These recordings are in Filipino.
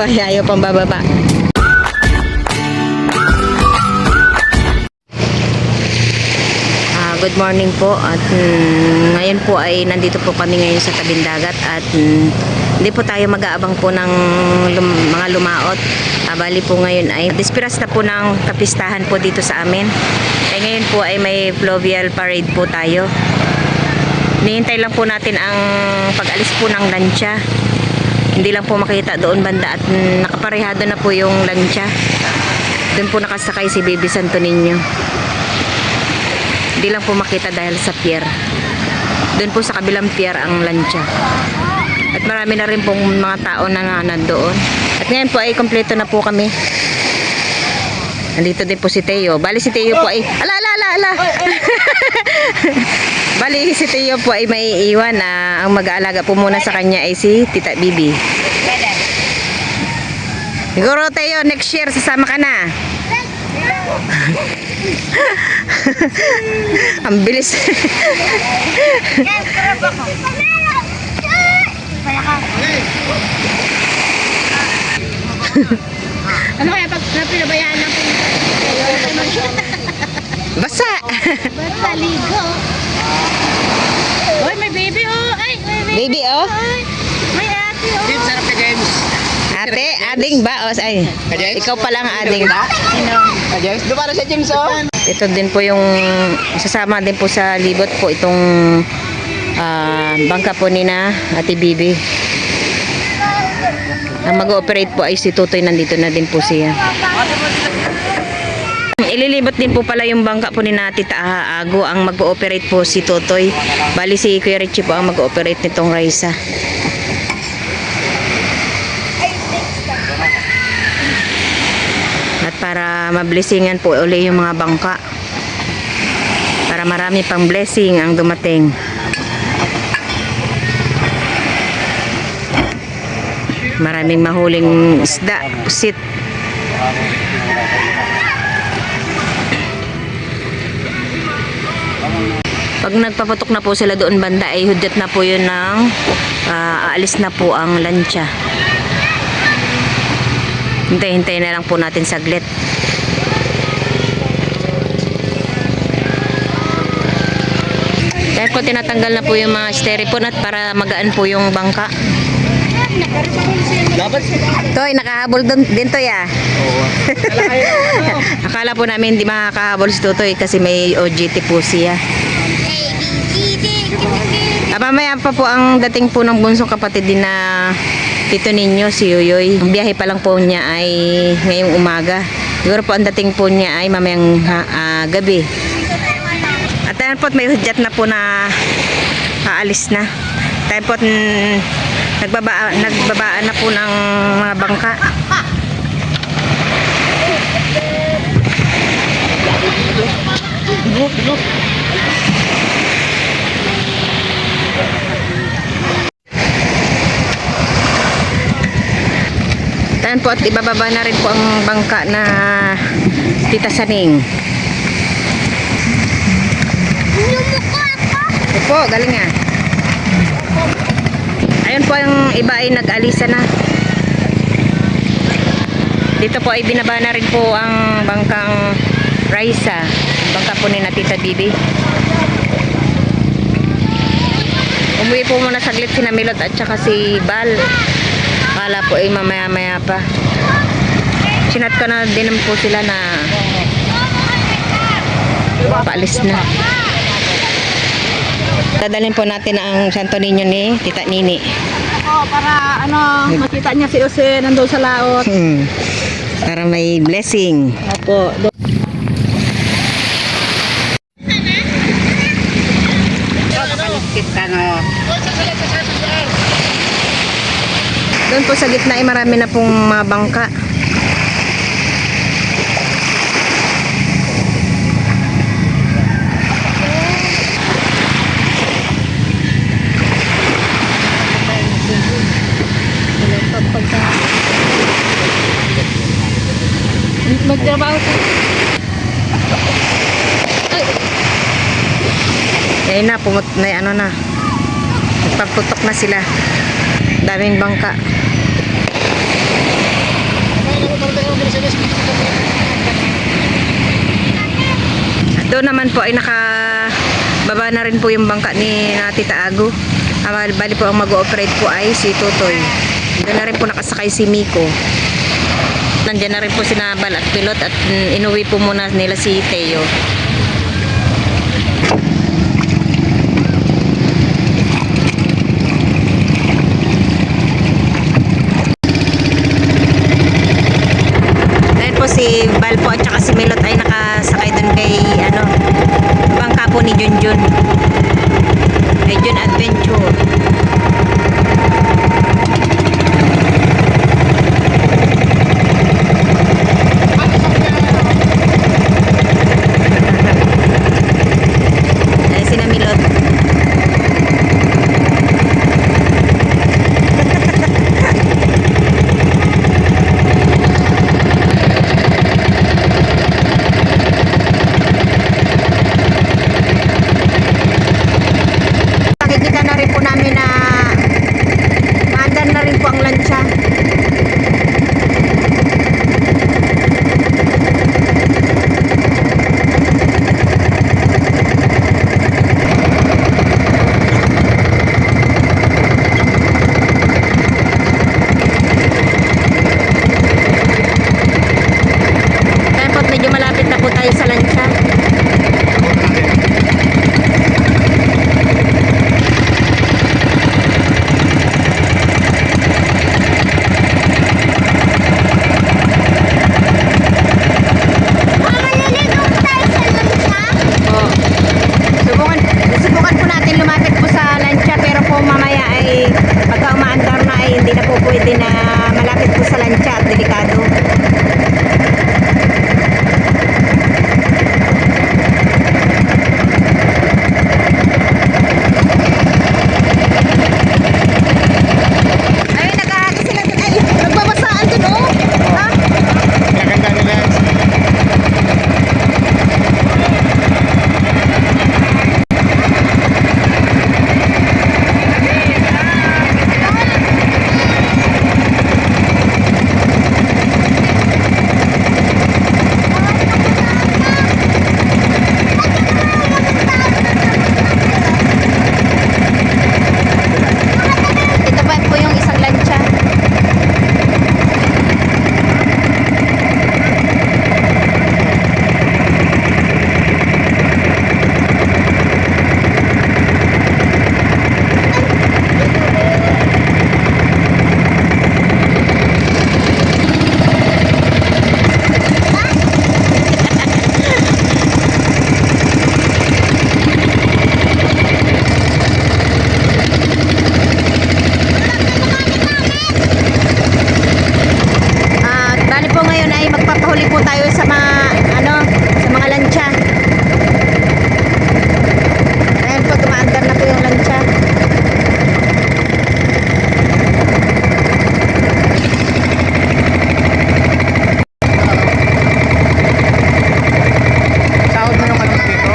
ay ayaw pang bababa. Good morning po at ngayon po ay nandito po kami ngayon sa tabing dagat at hindi po tayo mag-aabang po ng mga lumaot. Bali po ngayon ay dispiras na po ng kapistahan po dito sa amin. Ngayon po ay may fluvial parade po tayo. Nihintay lang po natin ang pag-alis po ng lancha. Hindi lang po makita doon banda at nakaparehado na po yung lancha. Doon po nakasakay si Baby Santo Niño. Hindi lang po makita dahil sa pier. Doon po sa kabilang pier ang lancha. At marami na rin pong mga tao na nandoon. At ngayon po ay kompleto na po kami. Nandito din po si Teo. Bali si Teo po ay... Ala! Bali si Teo po ay may iwan na ang mag-aalaga po muna sa kanya ay si Tita Bibi. Siguro Teo, next year sasama ka na. Ang bilis. Ano kaya pag pinabayaan na po? Basa. Basta ligo. Oy, may baby oh. Ay, may baby. Baby oh. Ay, may ate oh. James, sarap ka James. Ate, ading ba? O, ay, ikaw pala ang ading. Sino? James, doon para sa James oh. Ito din po yung sasama din po sa libot po itong bangka po ni na Ate Bibi. Ang mag-ooperate po ay si Tutoy, nandito na din po siya. Ililibot din po pala yung bangka po ni na Tita Ago. Ang mag-ooperate po si Tutoy. Bali si Kuya Richie po ang mag-ooperate nitong Raisa. At para mablessingan po uli yung mga bangka. Para marami pang blessing ang dumating. Maraming mahuling isda, pusit. Pag nagpapatok na po sila doon banda ay hudyat na po yun ng aalis na po ang lancha. Hintay-hintay na lang po natin saglit. Kaya po tinatanggal na po yung mga styrofoam at para magaan po yung bangka. Dapat. Toy, nakahabol din to ya. Oo. Akala po namin hindi makakahabol si Tutoy kasi may OJT po siya. Mamaya pa po ang dating po ng bunsong kapatid din na Tito Ninyo, si Yoyoy. Ang biyahe pa lang po niya ay ngayong umaga. Siguro po ang dating po niya ay mamayang gabi. At ayan po, may hudyat na po na aalis na. Tayo po nagbabaan na po ng mga bangka. Ayan po at ibababa na rin po ang bangka na Tita Saning. Opo, galing nga. Ayun po yung iba ay nag-alisa na. Dito po ay binaba na rin po ang bangkang Raisa. Bangka po ni na Tita Bibi. Umuwi po muna saglit si Namilot at saka si Bal. Kala po ay mamaya-maya pa. Sinat ko na din po sila na paalis na. Dadalhin po natin ang Santo Niño ni Tita Nini. Oh, para makita niya si Jose nandoon sa laot. Para may blessing. Opo. Doon po sa gitna ay marami na pong mga bangka. Magtrabaho sa... Ayun na, ano na. Nagpaputok na sila. Daming bangka. doon naman po ay baba na rin po yung bangka ni na Tita Ago. Bali po ang mag-ooperate po ay si Tutoy. Doon na rin po nakasakay si Miko. Nandiyan na rin po si Nabal at pilot at inuwi po muna nila si Teo. Ayan po si Bal po at saka si Milot ay nakasakay doon kay bangka po ni Junjun. Kay Jun Adventure. Ayan si Milot. Nakikita na rin po namin na maandar na rin po ang lansya. Kaya po medyo malapit na po tayo sa lansya. Subukan po natin lumapit po sa lansya pero po mamaya ay pagka umaandar na ay hindi na po pwede na malapit po sa lansya at delikado. Ay, nagahati sila dun. Ay, nagbabasaan dun, oh. Ha? Naganda nila. Ito pa po yung isang lansya. Bali po ngayon ay magpapahuli po tayo sa mga sa mga lansya. Ayan po, tumaandar na po yung lansya. Sahod mo yung kalit dito.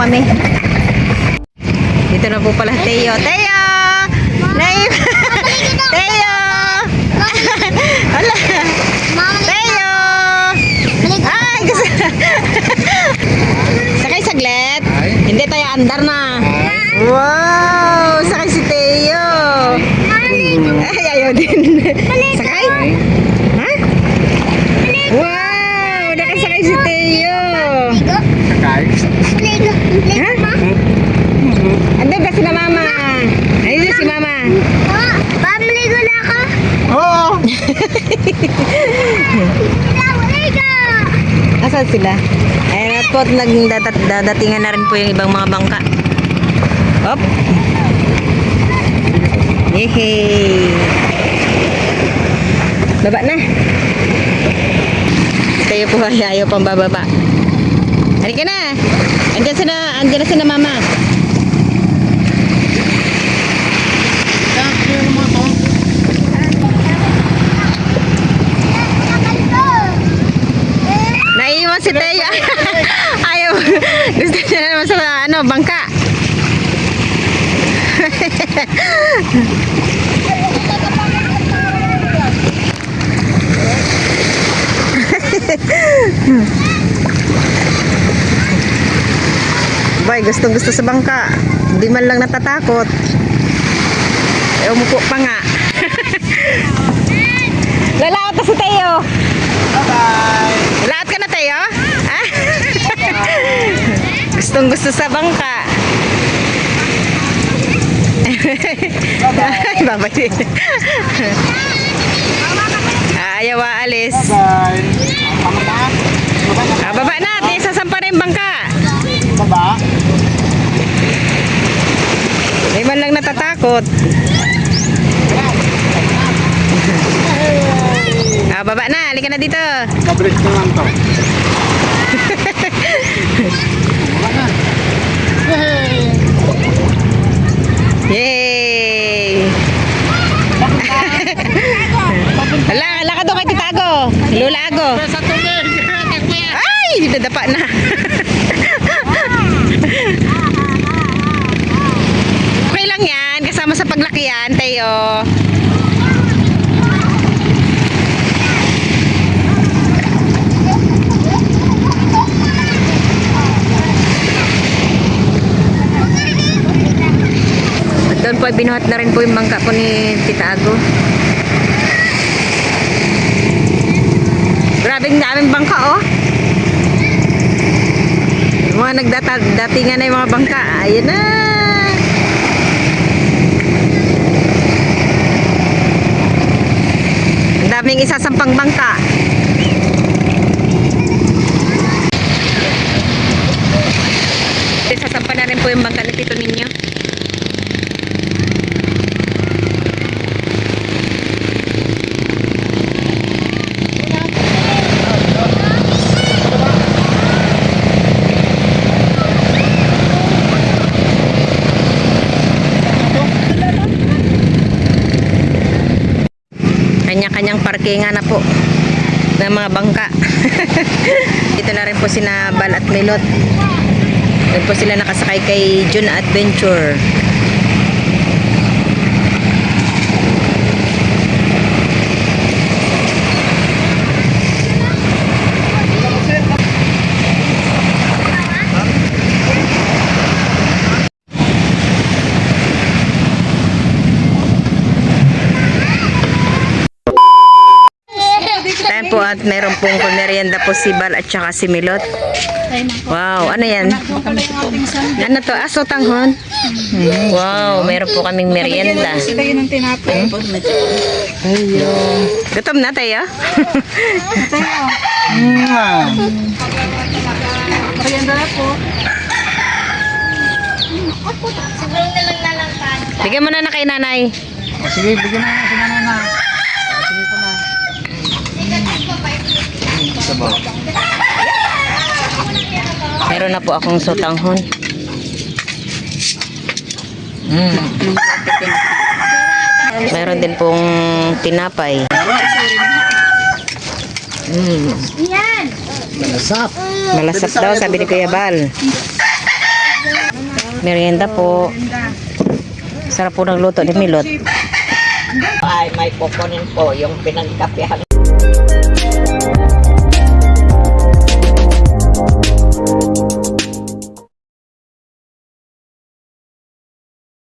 kami. Dito na po pala Teo. Teo! Naim! Teo! Wala! Teo! Ay! Gusto... Sakay saglit. Hindi tayo andar na. Wow! Sakay si Teo. Ay, ayaw din. Sakay? Ha? Wow! Nakasakay si Teo. Sakay. Ha? Andun ba sila mama? Ayun si mama. Pamiligo na ako. Oo. Asan sila? Ayun at po, nagdadatingan na rin po yung ibang mga bangka. Hop! Yehey! Baba na. Tayo po ay ayaw pang bababa. Halika na! Andyan na sila mama. Naiiwan si Teya. Ayaw. Gusto niya na naman sa bangka. Bay, gustong-gusto sa bangka. Hindi man lang natatakot. Umupo pa nga. Lalaot na si Teo. Bye-bye. Lahat ka na tayo? Ah? Gustong gusto sa bangka. Ay, babay. Ayaw aalis. Bye-bye. Baba. Baba na, sasampa na yung bangka. Baba. May man lang natatakot. Baba na, halika na dito. Pabrik na lang to. Baba na. Yay! Hala ka doon kay Titago. Lula Ago. Sa tubig. Ay, dadapa na. Okay lang yan. Kasama sa paglaki yan, Teo. At doon po ay binuhat na rin po yung bangka po ni Tita Ago. Grabing daming bangka, oh. Mga nagdatingan na yung mga bangka. Ayun na. Ang daming isasampang bangka. Isasampa na rin po yung bangka ni Tito ninyo. Kanya-kanyang parkingan na po ng mga bangka. Dito na rin po sina Bal at Milot. Doon po sila nakasakay kay June Adventure. Tayo po at meron pong merienda po si Bal at saka si Milot. Wow, ano yan? Ano to? Aso tanghon? Wow, meron po kaming merienda. Tayo ng tinapay. Gutom na tayo? Merienda na po. Bigyan mo na na kay nanay. Sige, bigyan mo na si nanay na. Sige ko na. Sabaw. Meron na po akong sotanghon. Meron din pong tinapay. Malasap. Malasap daw, sabi ni Kuya Bal. Merienda po. Sarap po ng luto ni Milot. Ay, may kukunin po yung pinagkapihan